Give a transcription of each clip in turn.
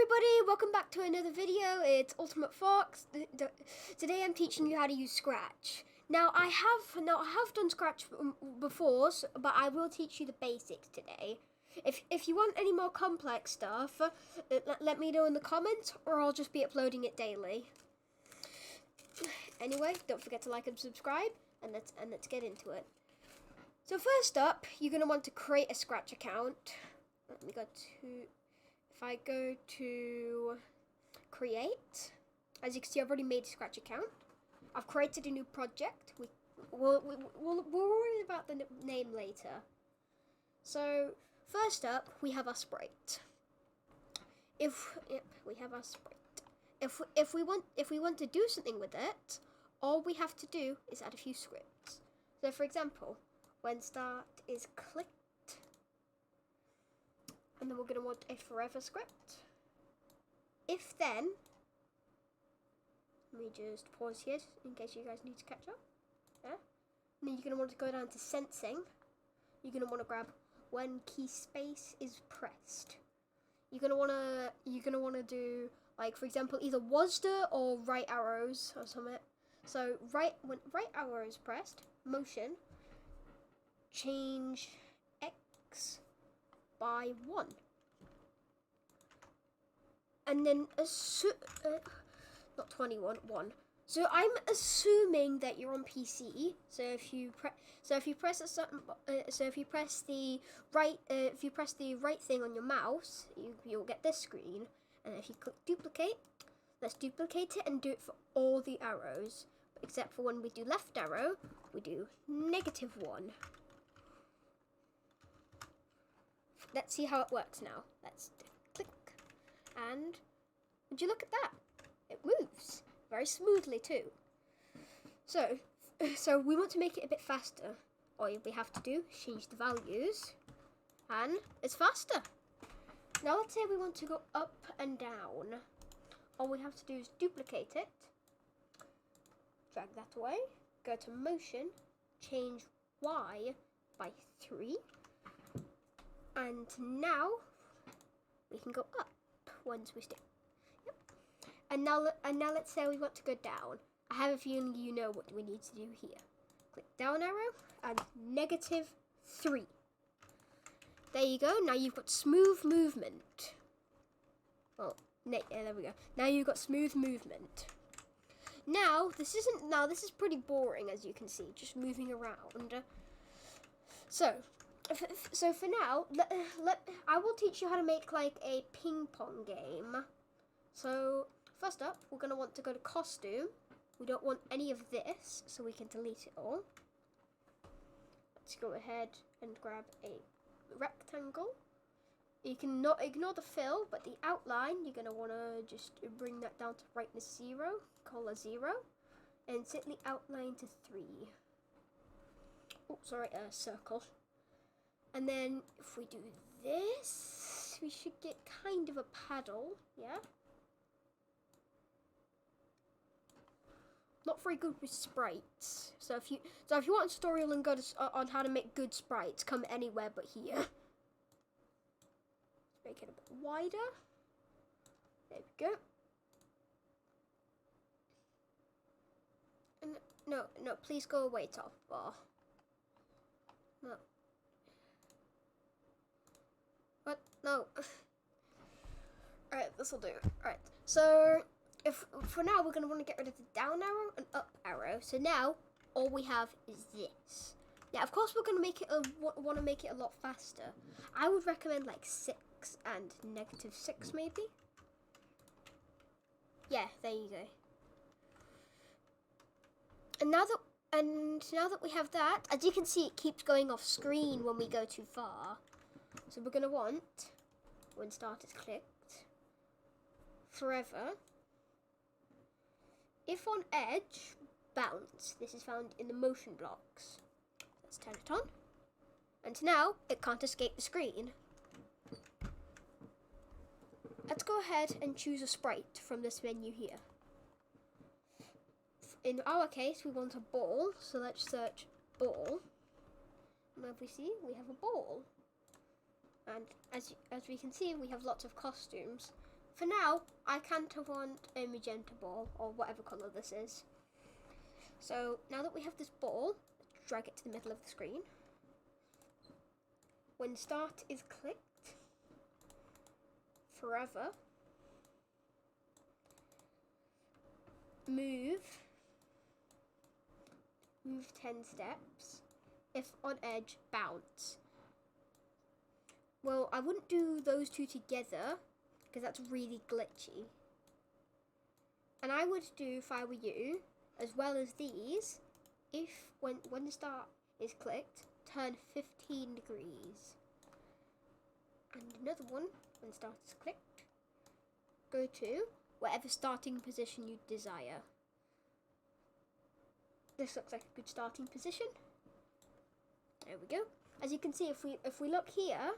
everybody, welcome back to another video. It's Ultimate Fox. Today I'm teaching you how to use Scratch. Now I have done Scratch before, but I will teach you the basics today. If you want any more complex stuff, let me know in the comments, or I'll just be uploading it daily. Anyway, don't forget to like and subscribe, and let's get into it. So first up, you're gonna want to create a Scratch account. Let me go to. If I go to create, as you can see, I've already made a Scratch account. I've created a new project. We'll worry about the name later. So first up, we have our sprite. We have our sprite. If we want to do something with it, all we have to do is add a few scripts. So for example, when start is clicked. And then we're going to want a forever script. If then, let me just pause here in case you guys need to catch up. Yeah. And then you're going to want to go down to sensing. You're going to want to grab when key space is pressed. You're going to want to do, like, for example, either WASD or right arrows or something. So when right arrow is pressed, motion, change X by 1, and then not 21, 1. So I'm assuming that you're on PC. So if you press a certain, if you press the right thing on your mouse, you'll get this screen. And if you click duplicate, let's duplicate it and do it for all the arrows, except for when we do left arrow, we do -1. Let's see how it works now. Let's click, and would you look at that? It moves very smoothly too. So we want to make it a bit faster. All we have to do is change the values, and it's faster. Now let's say we want to go up and down. All we have to do is duplicate it, drag that away, go to motion, change Y by 3. And now we can go up once we stay. Yep. And now let's say we want to go down. I have a feeling you know what we need to do here. Click down arrow and -3. There you go. Now you've got smooth movement. Well, yeah, there we go. Now you've got smooth movement. Now this is pretty boring, as you can see, just moving around. So for now, I will teach you how to make like a ping pong game. So first up, we're going to want to go to costume. We don't want any of this, so we can delete it all. Let's go ahead and grab a rectangle. You can not ignore the fill, but the outline, you're going to want to just bring that down to brightness 0, color 0, and set the outline to 3. Oh, sorry, circle. And then if we do this, we should get kind of a paddle, yeah? Not very good with sprites. So if you want a tutorial on how to make good sprites, come anywhere but here. Let's make it a bit wider. There we go. And no, please go away, top bar. No. What? No. Alright, this will do. Alright, so for now we're going to want to get rid of the down arrow and up arrow. So now all we have is this. Yeah, of course we're going to want to make it a lot faster. I would recommend like 6 and -6 maybe. Yeah, there you go. And now that we have that, as you can see, it keeps going off screen when we go too far. So we're going to want, when start is clicked, forever. If on edge, bounce. This is found in the motion blocks. Let's turn it on. And now it can't escape the screen. Let's go ahead and choose a sprite from this menu here. In our case, we want a ball, so let's search ball. And as we see, we have a ball. And as we can see, we have lots of costumes. for now, I kind of want a magenta ball, or whatever colour this is. So now that we have this ball, let's drag it to the middle of the screen. When start is clicked, forever, move 10 steps, if on edge, bounce. Well, I wouldn't do those two together, because that's really glitchy. And I would do, if I were you, as well as these, if when the start is clicked, turn 15 degrees. And another one, when start is clicked, go to whatever starting position you desire. This looks like a good starting position. There we go. As you can see, if we look here,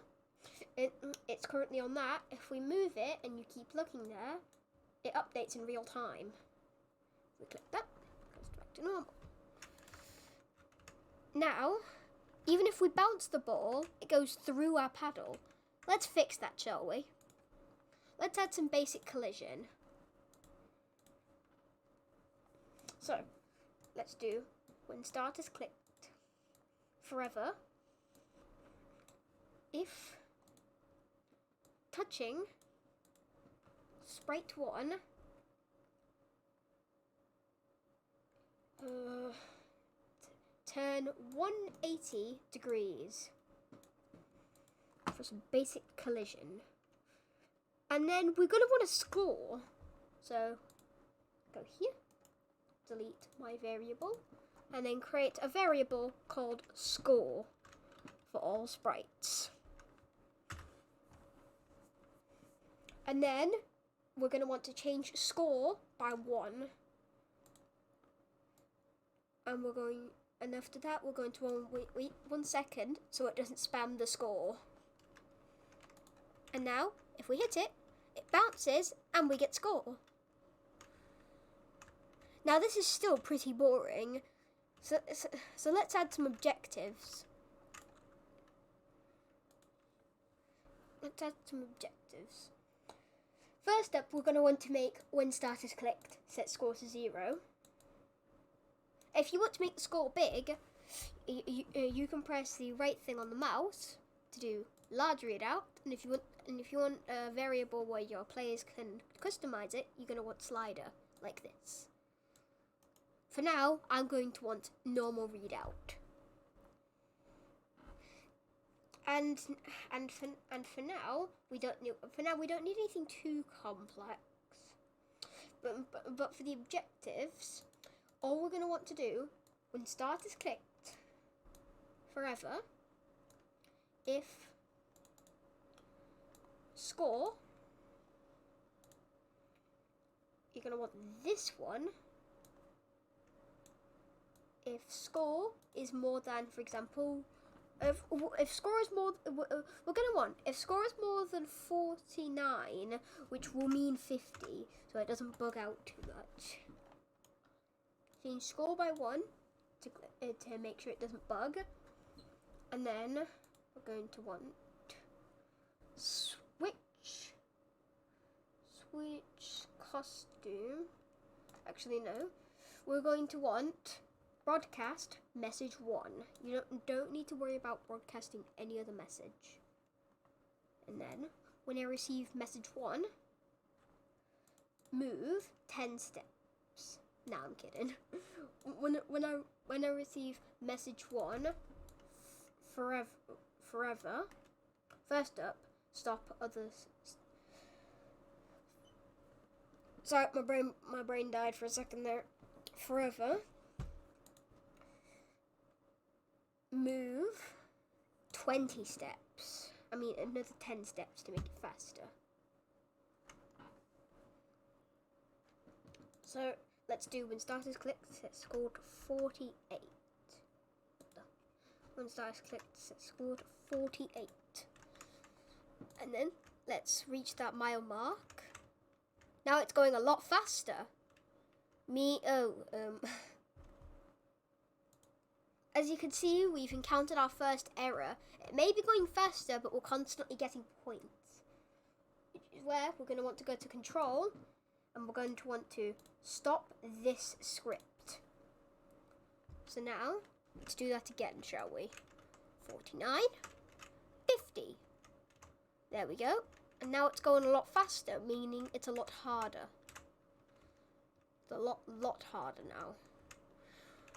it's currently on that. If we move it and you keep looking there, it updates in real time. If we click that, it goes back to normal. Now, even if we bounce the ball, it goes through our paddle. Let's fix that, shall we? Let's add some basic collision. So, let's do when start is clicked, forever, if touching sprite 1 turn 180 degrees for some basic collision. And then we're going to want to score. So go here, delete my variable, and then create a variable called score for all sprites. And then we're going to want to change score by 1. And after that, we're going to wait 1 second so it doesn't spam the score. And now, if we hit it, it bounces and we get score. Now this is still pretty boring, so let's add some objectives. First up, we're going to want to make when start is clicked, set score to 0. If you want to make the score big, you can press the right thing on the mouse to do large readout, and if you want a variable where your players can customize it, you're going to want slider like this. For now, I'm going to want normal readout. And for now we don't need anything too complex. But for the objectives, all we're going to want to do when start is clicked, forever, if score, you're going to want this one. If score is more than, for example, if score is more, we're going to want, if score is more than 49, which will mean 50, so it doesn't bug out too much. Change score by 1 to make sure it doesn't bug. And then we're going to want switch costume. Actually, no. We're going to want broadcast message 1. You don't need to worry about broadcasting any other message. And then when I receive message 1, move 10 steps. Nah, I'm kidding. When I receive message 1, forever. First up, stop others. Sorry, my brain died for a second there. Forever. Move 20 steps. I mean, another 10 steps to make it faster. So let's do when start is clicked, set score to 48. When start is clicked, set score to 48. And then let's reach that mile mark. Now it's going a lot faster. As you can see, we've encountered our first error. It may be going faster, but we're constantly getting points. where we're going to want to go to control, and we're going to want to stop this script. So now, let's do that again, shall we? 49, 50. There we go. And now it's going a lot faster, meaning it's a lot harder. It's a lot harder now.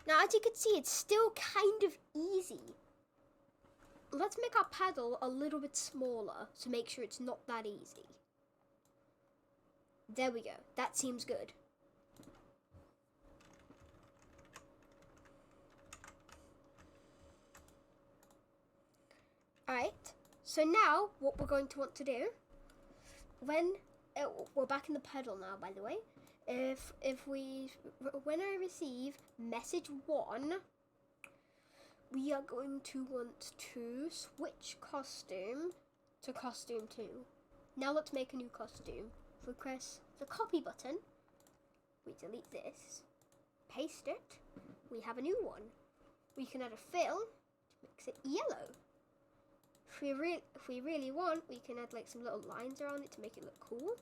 Now, as you can see, it's still kind of easy. Let's make our paddle a little bit smaller to make sure it's not that easy. There we go. That seems good. Alright, so now what we're going to want to do, when we're back in the pedal now, by the way, when I receive message 1, we are going to want to switch costume to costume 2. Now let's make a new costume. If we press the copy button, we delete this, paste it, we have a new one. We can add a fill to mix it yellow. If we really want, we can add like some little lines around it to make it look cool.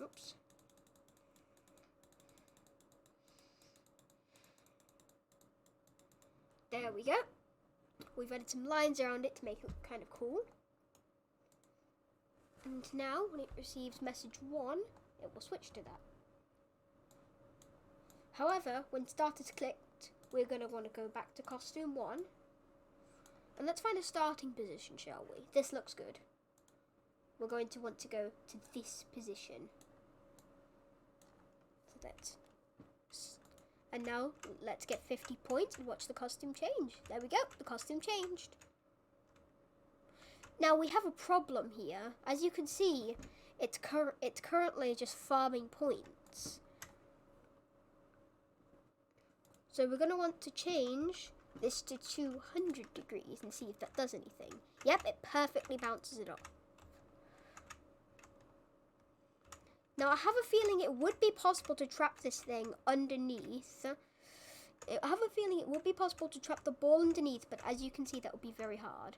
Oops. There we go. We've added some lines around it to make it look kind of cool. And now, when it receives message 1, it will switch to that. However, when start is clicked, we're going to want to go back to costume 1. And let's find a starting position, shall we? This looks good. We're going to want to go to this position. So that's... And now, let's get 50 points and watch the costume change. There we go, the costume changed. Now, we have a problem here. As you can see, it's currently just farming points. So we're going to want to change this to 200 degrees and see if that does anything. Yep, it perfectly bounces it off. Now, I have a feeling it would be possible to trap this thing underneath. I have a feeling it would be possible to trap the ball underneath, but as you can see, that would be very hard.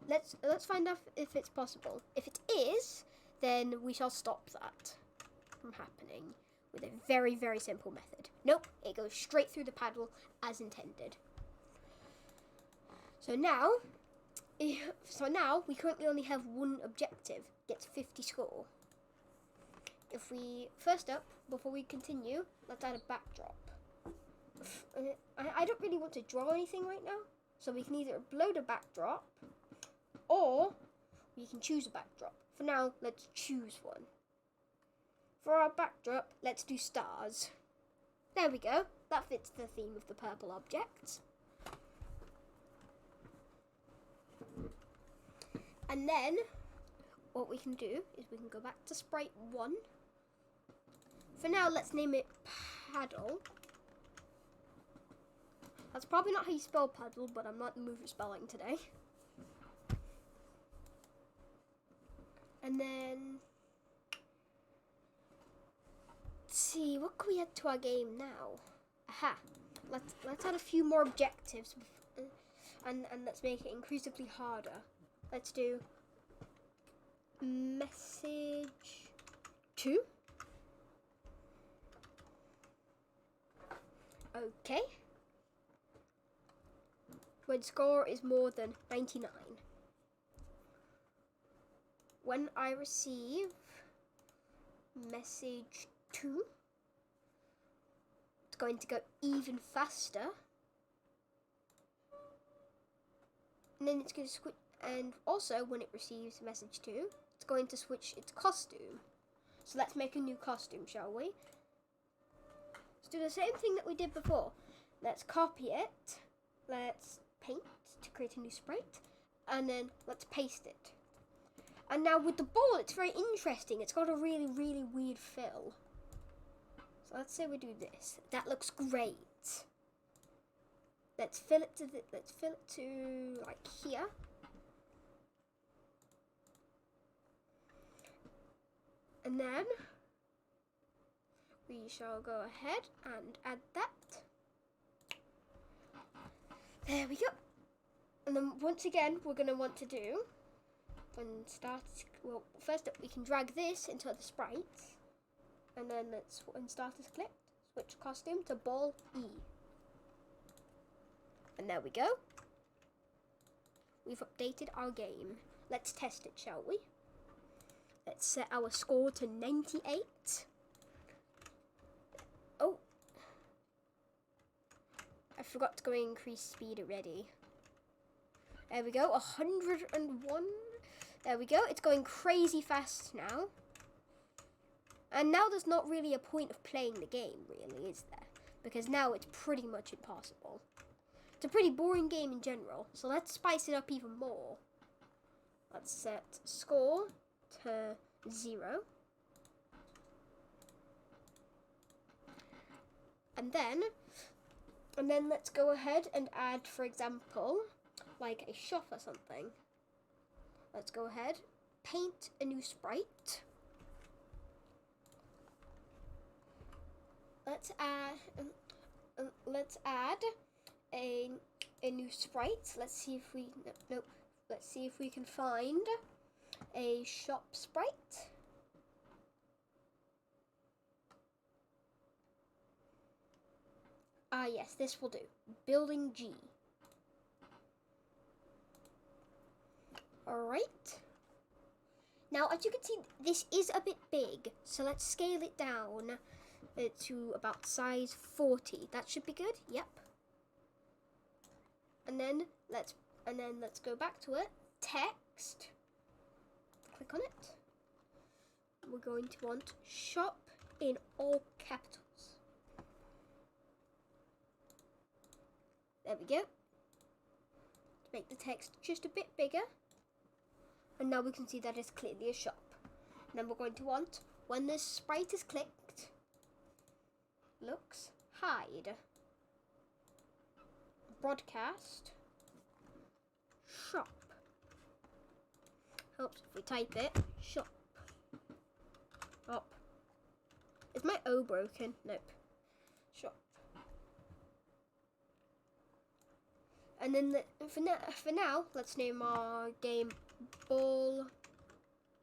Let's find out if it's possible. If it is, then we shall stop that from happening with a very, very simple method. Nope, it goes straight through the paddle as intended. So now we currently only have one objective, gets 50 score. If we, first up, before we continue, let's add a backdrop. I don't really want to draw anything right now, so we can either upload a backdrop, or we can choose a backdrop. For now, let's choose one. For our backdrop, let's do stars. There we go, that fits the theme of the purple objects. And then, what we can do is we can go back to sprite 1. For now, let's name it paddle. That's probably not how you spell paddle, but I'm not in the mood for spelling today. And then, let's see, what can we add to our game now? Aha! Let's add a few more objectives, and let's make it increasingly harder. Let's do message 2. Okay. When score is more than 99. When I receive message 2, it's going to go even faster. And then it's going to switch. And also, when it receives message 2, it's going to switch its costume. So let's make a new costume, shall we? Let's do the same thing that we did before. Let's copy it. Let's paint to create a new sprite. And then let's paste it. And now with the ball, it's very interesting. It's got a really, really weird fill. So let's say we do this. That looks great. Let's fill it to like here. And then we shall go ahead and add that. There we go. And then once again, we're going to want to do, well, first up, we can drag this into the sprites. And then when start is clicked, switch costume to ball E. And there we go. We've updated our game. Let's test it, shall we? Let's set our score to 98. Oh. I forgot to go increase speed already. There we go, 101. There we go, it's going crazy fast now. And now there's not really a point of playing the game, really, is there? Because now it's pretty much impossible. It's a pretty boring game in general, so let's spice it up even more. Let's set score to 0. And then let's go ahead and add, for example, like a shop or something. Let's go ahead, paint a new sprite. Let's add a new sprite. Let's see if we let's see if we can find a shop sprite. Ah, yes, this will do. Building G. Alright. Now, as you can see, this is a bit big, so let's scale it down to about size 40. That should be good. Yep. And then let's go back to it. Text. Click on it. We're going to want shop in all capitals. There we go. Make the text just a bit bigger. And now we can see that it's clearly a shop. And then we're going to want, when this sprite is clicked, looks, hide, broadcast, shop. Helps if we type it, shop. Up. Is my O broken? Nope. Shop. And then for now, let's name our game Ball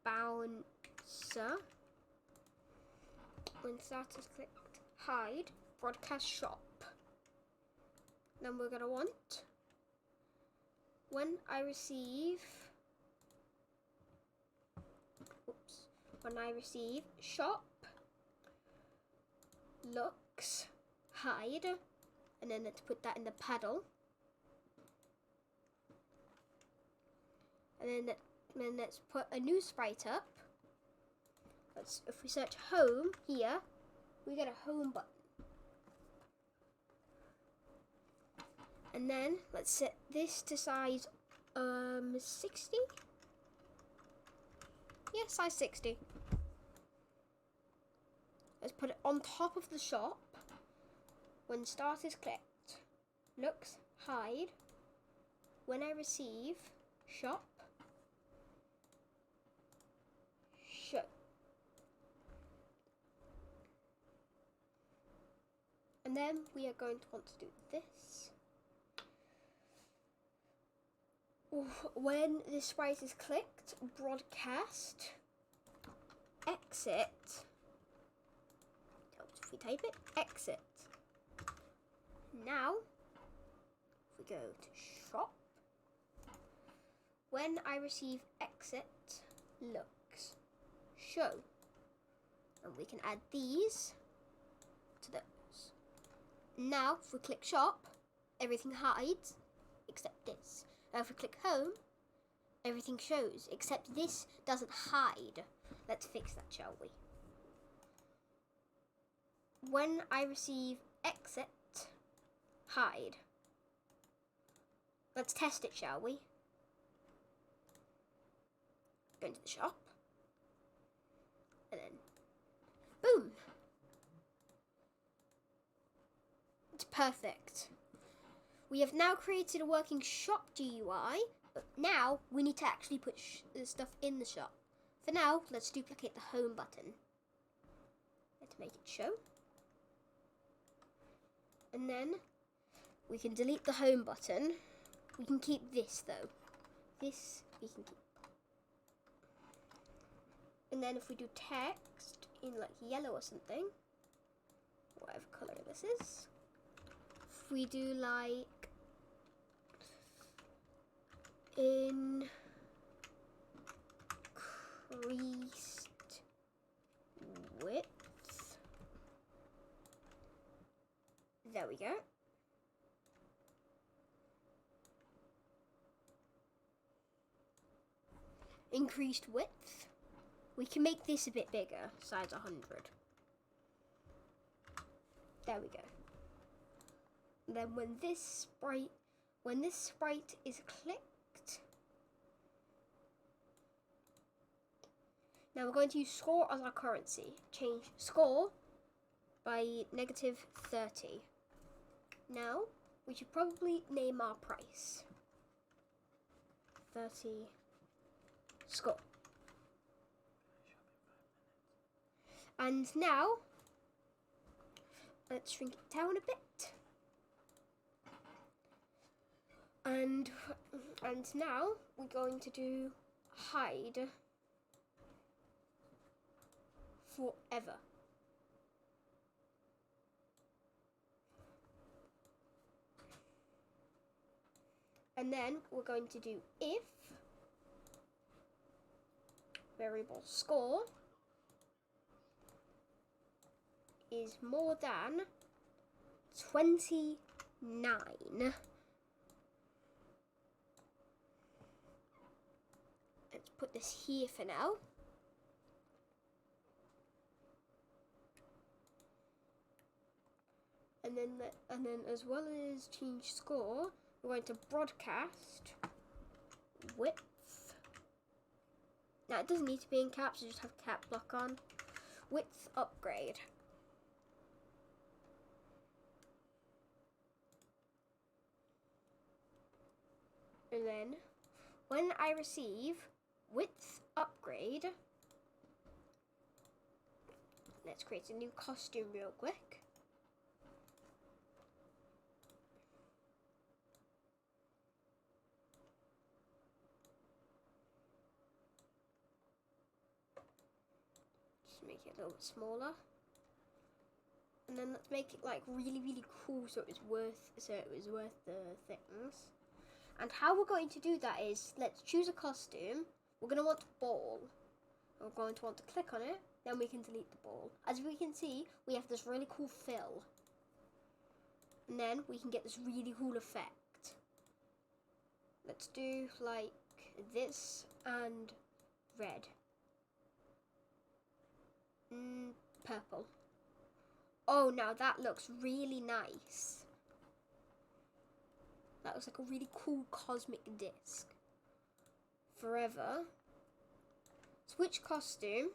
Bouncer. When start is clicked, hide, broadcast shop. Then we're gonna want, when I receive shop, looks, hide, and then let's put that in the paddle. And then let's put a new sprite up. If we search home here, we get a home button. And then let's set this to size 60. Yeah, size 60. Let's put it on top of the shop. When start is clicked, looks, hide. When I receive shop, show. And then we are going to want to do this. When this sprite is clicked, broadcast, exit. If we type it, exit. Now, if we go to shop, when I receive exit, looks, show. And we can add these to those. Now, if we click shop, everything hides except this. Now, if we click home, everything shows except this doesn't hide. Let's fix that, shall we? When I receive exit, hide. Let's test it, shall we? Go into the shop. And then, boom. It's perfect. We have now created a working shop GUI, but now we need to actually put the stuff in the shop. For now, let's duplicate the home button. Let's make it show. And then we can delete the home button. We can keep this though. This we can keep. And then if we do text in like yellow or something, whatever color this is, if we do like increased width, there we go. Increased width. We can make this a bit bigger, size 100. There we go. And then when this sprite is clicked, now we're going to use score as our currency. Change score by -30. Now we should probably name our price. 30 score. And now let's shrink it down a bit. And now we're going to do hide forever. And then we're going to do if variable score is more than 29. Let's put this here for now. And then as well as change score, we're going to broadcast width. Now it doesn't need to be in caps, so just have cap lock on. Width upgrade. And then when I receive width upgrade, let's create a new costume real quick. Just make it a little bit smaller. And then let's make it like really, really cool so it was worth the things. And how we're going to do that is, let's choose a costume. We're going to want a ball. We're going to want to click on it, then we can delete the ball. As we can see, we have this really cool fill. And then we can get this really cool effect. Let's do like this and red. Purple. Oh, now that looks really nice. That looks like a really cool cosmic disc. Forever. Switch costume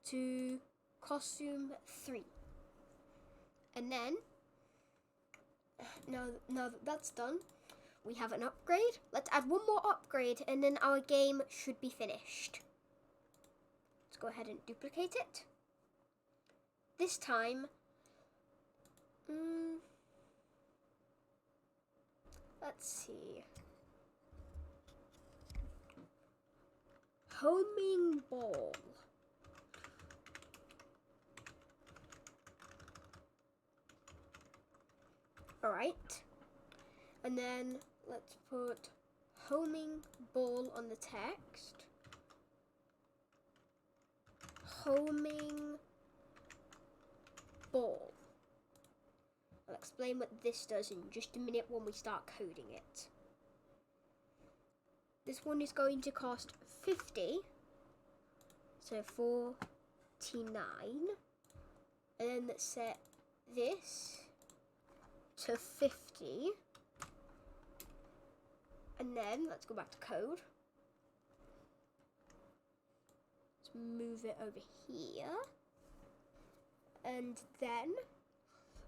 to costume 3. And then, now that that's done, we have an upgrade. Let's add one more upgrade and then our game should be finished. Let's go ahead and duplicate it. This time, let's see. Homing ball. Alright. And then let's put homing ball on the text. Homing ball. I'll explain what this does in just a minute when we start coding it. This one is going to cost 50, so 49, and then let's set this to 50, and then let's go back to code. Let's move it over here, and then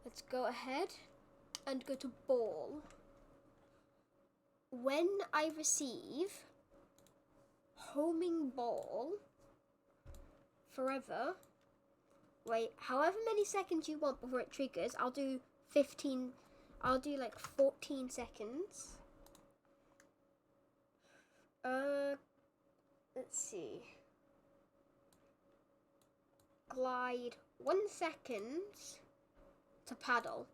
let's go ahead and go to ball. When I receive homing ball forever, wait, however many seconds you want before it triggers, I'll do 15 I'll do like 14 seconds. Let's see. Glide 1 second to paddle.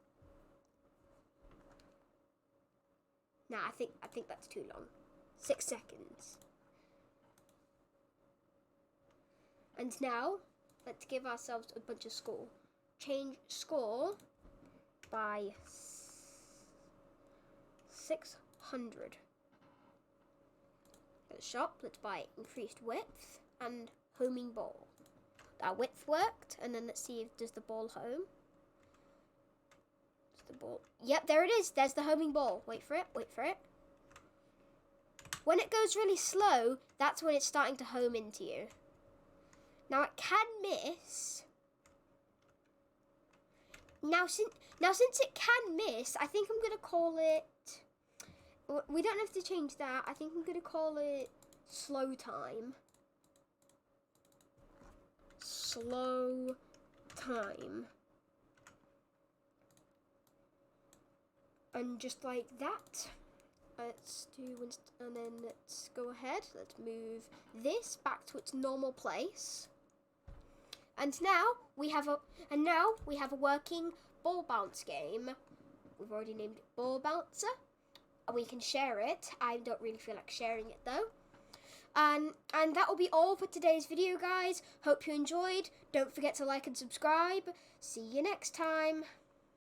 Nah, I think that's too long. 6 seconds. And now, let's give ourselves a bunch of score. Change score by 600. At the shop, let's buy increased width and homing ball. Our width worked, and then let's see if does the ball home. Does the ball? Yep, there it is. There's the homing ball. Wait for it. Wait for it. When it goes really slow, that's when it's starting to home into you. Now it can miss. Now since it can miss, I think I'm gonna call it. We don't have to change that. I think I'm gonna call it slow time. Slow time. And just like that. Let's do, and then let's go ahead. Let's move this back to its normal place. And now we have a working ball bounce game. We've already named it Ball Bouncer. We can share it. I don't really feel like sharing it though. And that will be all for today's video, guys. Hope you enjoyed. Don't forget to like and subscribe. See you next time.